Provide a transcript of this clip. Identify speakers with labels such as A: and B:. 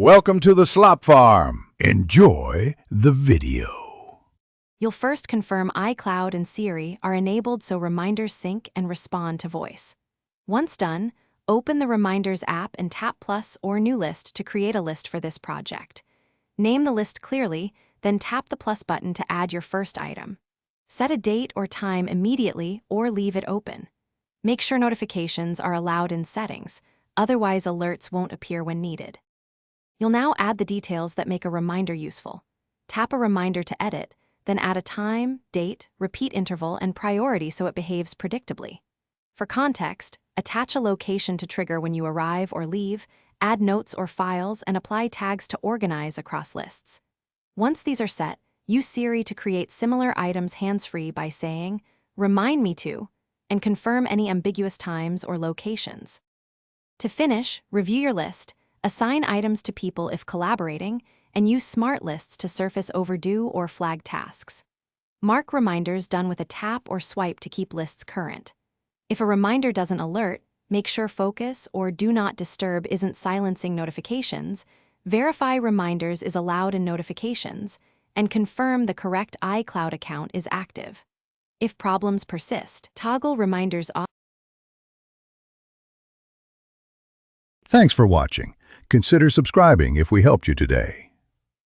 A: Welcome to the Slop Farm. Enjoy the video.
B: You'll first confirm iCloud and Siri are enabled so reminders sync and respond to voice. Once done, open the Reminders app and tap Plus or New List to create a list for this project. Name the list clearly, then tap the plus button to add your first item. Set a date or time immediately or leave it open. Make sure notifications are allowed in settings, otherwise alerts won't appear when needed. You'll now add the details that make a reminder useful. Tap a reminder to edit, then add a time, date, repeat interval, and priority so it behaves predictably. For context, attach a location to trigger when you arrive or leave, add notes or files, and apply tags to organize across lists. Once these are set, use Siri to create similar items hands-free by saying, "Remind me to," and confirm any ambiguous times or locations. To finish, review your list, assign items to people if collaborating, and use smart lists to surface overdue or flag tasks. Mark reminders done with a tap or swipe to keep lists current. If a reminder doesn't alert, make sure Focus or Do Not Disturb isn't silencing notifications, verify reminders is allowed in notifications, and confirm the correct iCloud account is active. If problems persist, toggle reminders off.
A: Thanks for watching. Consider subscribing if we helped you today.